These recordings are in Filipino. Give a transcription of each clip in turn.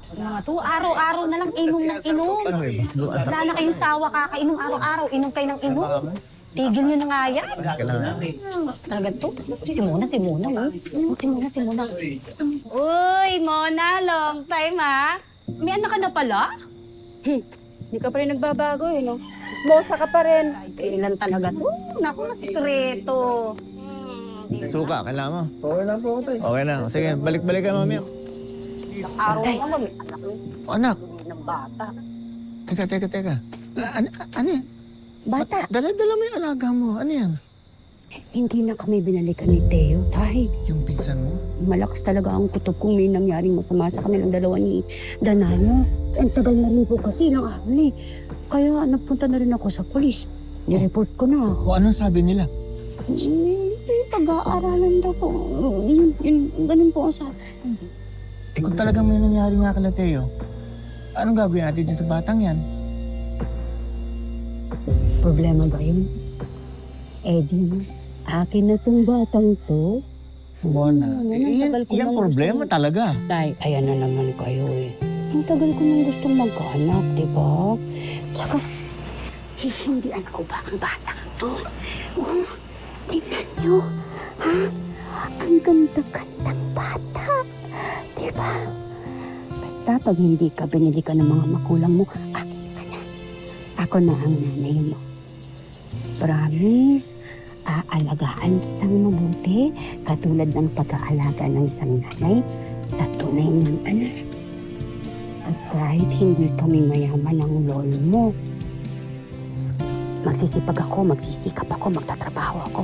Mga to, araw-araw na lang inom ng inom. Wala na kayong sawa kakainom araw-araw. Inom kayo ng inom. Tigil nyo na nga yan. Talaga to. Si Mona. Si Mona. Uy, Mona, long time ha. May anak ka na pala? Hindi ka pa rin nagbabago eh, no? Smosa ka pa rin. Kailan talaga to? Naku, sikreto. Suka, kailangan mo. Okay lang po, tay. Okay na. Sige, balik-balik ka mamaya. Araw na ba may anak Anak, ng bata? teka. Ano yan? Bata, Dala-dala mo yung alaga mo. Ano yan? hindi na kami binalikan ni Teo, tay. Yung pinsan mo? Malakas talaga ang kutob kung may nangyaring masama sa kanilang dalawa ni Danano. Ang tagal na rin po kasi ng araw eh. Kaya napunta na rin ako sa polis. Nireport ko na. O anong sabi nila? Pag-aaralan daw po. Ganun po ang sabi. Kung talagang may nangyari nga kala Teo, anong gagawin natin dyan sa batang yan? Problema ba yun? Eddie, akin na tong batang to. Mona, Ang tagal ko yan nang problema gusto- talaga. Tay, ayan na naman kayo eh. Ang tagal ko nang gustong magkaanak, di ba? Tsaka, hindi anak ko ba ang batang to? Oh, tingnan nyo, ha? Ang ganda-gandang bata, di ba? Basta pag hindi ka binili ka ng mga makulang mo, akin ka na. Ako na ang nanay mo. Promise, aalagaan kitang mabuti katulad ng pag-aalaga ng isang nanay sa tunay ng anak. At kahit hindi kami mayaman ng lolo mo, magsisikap ako, magtatrabaho ako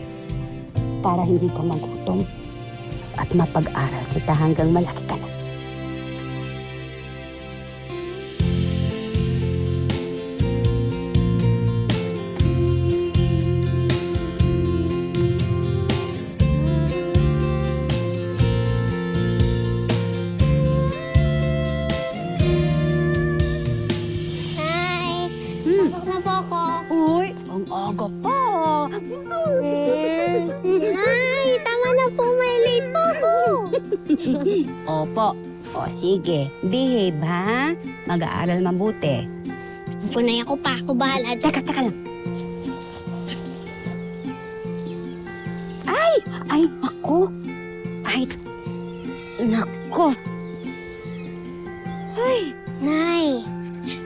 para hindi ka magutom at mapag-aral kita hanggang malaki ka na. Hi! Pasok na po ako. Uy, ang aga pa. Nay, tama na po. May late po ako. Opo. O sige, behave ha. Mag-aaral mabuti. Punay ako pa. Ako bahala dyan. Teka lang. Ay, ako. Ay, nako. Ay, Nay,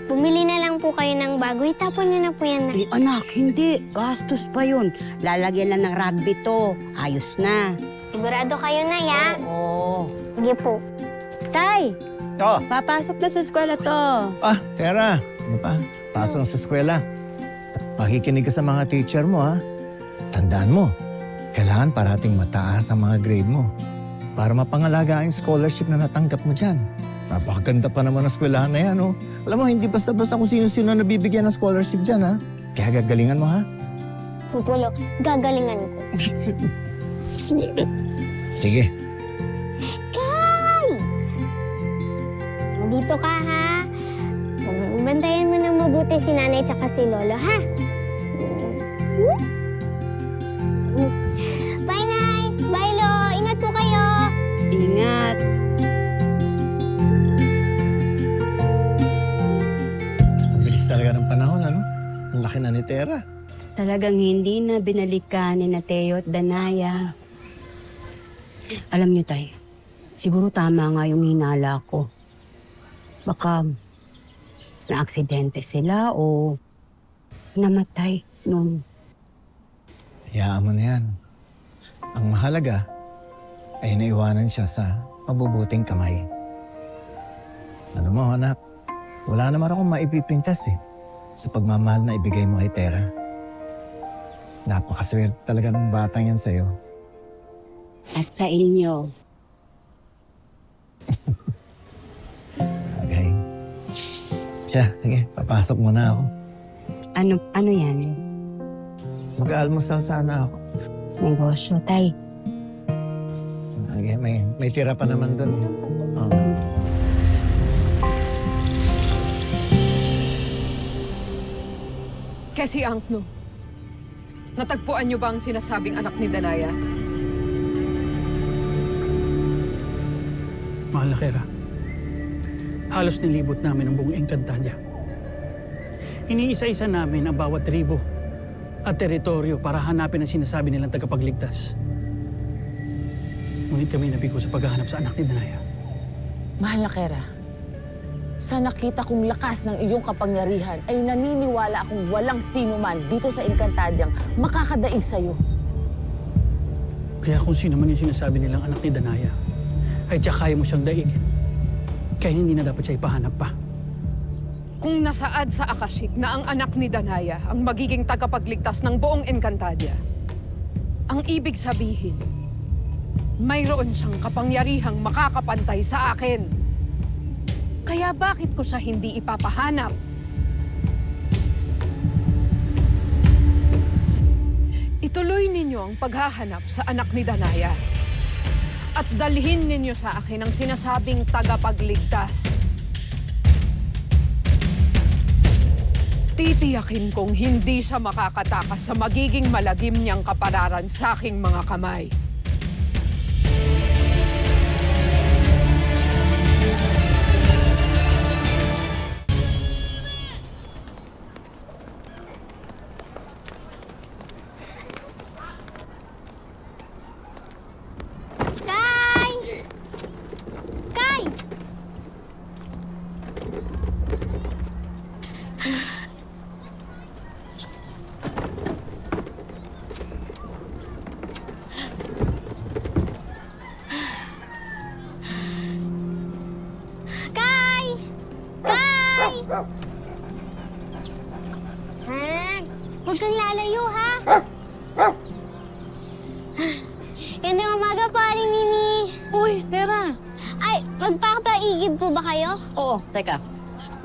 bumili na lang po kayo ng bago. Itapon niyo na po yan. Nay. anak, hindi. Gastos pa yun. Lalagyan lang ng rugby to. Ayos na. Sigurado kayo, Nay, ha? Oo. Sige po. Tay, Oh, papasok na sa eskwela to. Tera. Ano pa? Pasok sa eskwela. Makikinig ka sa mga teacher mo, ha? Tandaan mo, kailangan parating mataas ang mga grade mo para mapangalaga ang scholarship na natanggap mo dyan. Napakaganda pa naman ang eskwelahan na yan, oh. Alam mo, hindi basta-basta kung sino-sino nabibigyan ng scholarship dyan, ha? Kaya gagalingan mo, ha? Pupulo, gagalingan ko. Sige. Dito ka, ha? Bantayan mo na mabuti si nanay tsaka si lolo, ha? Bye, Nay! Bye, Lo! Ingat po kayo! Ingat. Ang bilis talaga ng panahon, ano? Ang laki na ni Tera. Talagang hindi na binalikan ni Teo at Danaya. Alam niyo, Tay, siguro tama nga yung hinala ko. Baka na-aksidente sila o namatay nung... Hayaan mo na yan. Ang mahalaga ay naiwanan siya sa mabubuting kamay. Alam mo, anak, wala naman akong maipipintas sa pagmamahal na ibigay mo kay Tera. Napakaswerte talaga ng batang yan sa'yo. At sa inyo. Okay. Siya, sige, papasok muna ako. Ano yan? Mag-aalmusal sana ako. Negosyo, Tay. Okay, may tira pa naman doon. Okay. Kasi Angkno, natagpuan niyo ba ang sinasabing anak ni Danaya? Mahal na Kera. Halos nilibot namin ang buong Encantadia. Iniisa-isa namin ang bawat tribo at teritoryo para hanapin ang sinasabi nilang tagapagligtas. Ngunit kami nabigo sa paghahanap sa anak ni Danaya. Mahal na Kera, sa nakita kong lakas ng iyong kapangyarihan ay naniniwala akong walang sino man dito sa Encantadyang makakadaig sa'yo. Kaya kung sino man yung sinasabi nilang anak ni Danaya, ay tiyak kaya mo siyang daigin. Kaya hindi na dapat siya ipahanap pa. Kung nasaad sa Akashic na ang anak ni Danaya ang magiging tagapagligtas ng buong Encantadia, ang ibig sabihin, mayroon siyang kapangyarihang makakapantay sa akin. Kaya bakit ko siya hindi ipapahanap? Ituloy ninyo ang paghahanap sa anak ni Danaya. At dalhin ninyo sa akin ang sinasabing tagapagligtas. Titiyakin kong hindi siya makakatakas sa magiging malagim niyang kapararan sa aking mga kamay. Kay! Kay! Kay! Kay! Huwag kang lalayo, ha? Gandang umaga, paring Nini. Uy, Tera! Ay, magpapaigib po ba kayo? Oo, teka.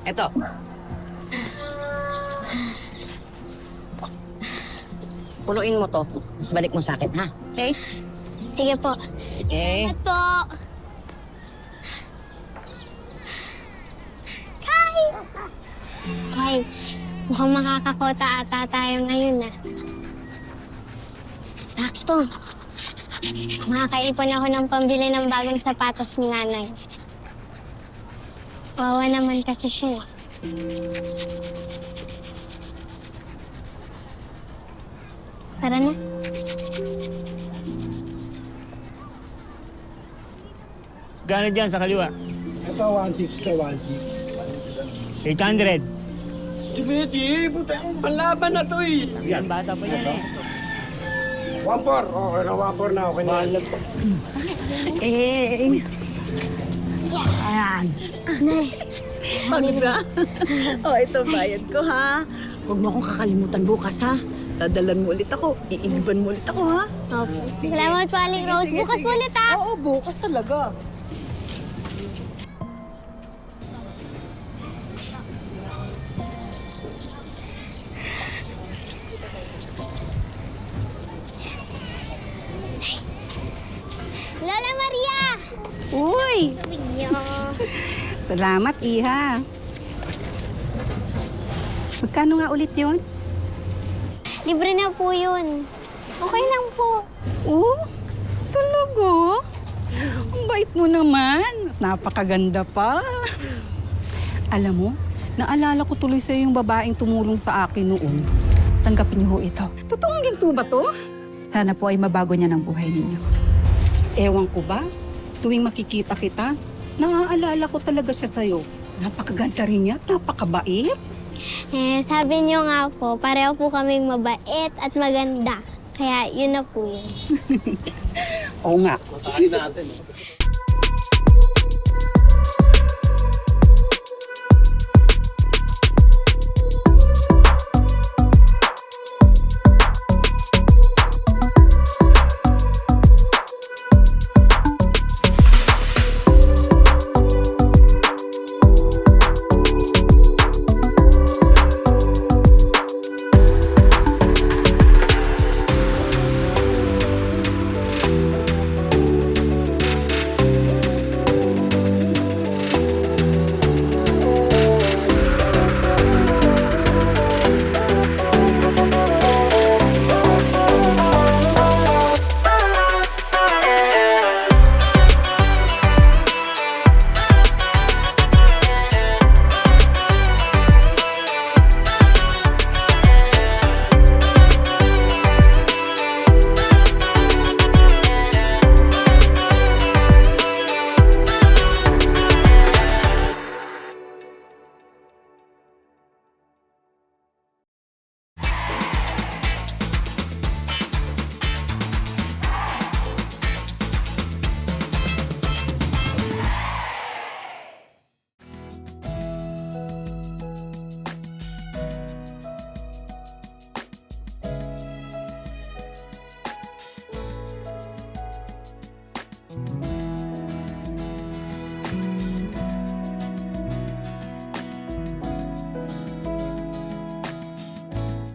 Eto. Punuin mo to. Mas balik mo sa akin, ha? Okay? Sige po. Okay. At po. Kay! Kay, mukhang makakakota ata tayo ngayon, ah. Sakto. Makakaipon ako ng pambili ng bagong sapatos ni nanay. Wawa naman kasi siya. Tara na. Gano dyan sa kaliwa? Ito, 160, 160. 800. Sige, puta, panlaban na to eh. Yan, bata pa yan eh. 1-4, okay na, 1-4 na, okay na. Nay, Pagod na? Oh, ito bayad ko, ha? Huwag mo akong kakalimutan bukas, ha? Dadalan mo ulit ako. Iigiban mo ulit ako, ha? opo. Salamat po, Aling Rose. Bukas po ulit, ah. Oo, bukas talaga. Lola Maria! Uy! Tubig niyo. Salamat, Iha. Magkano nga ulit yun? Libre na po yun. Okay lang po. Oh, talaga? Ang bait mo naman. Napakaganda pa. Alam mo, naalala ko tuloy sa'yo yung babaeng tumulong sa akin noon. Tanggapin niyo ho ito. Totoong ginto ba to? Sana po ay mabago niya ng buhay ninyo. Ewan ko ba? Tuwing makikita kita, naaalala ko talaga siya sa'yo. Napakaganda rin niya, napakabait. Sabi niyo nga po, pareho po kaming mabait at maganda. Kaya yun na po yun. Oo nga. Matahin natin.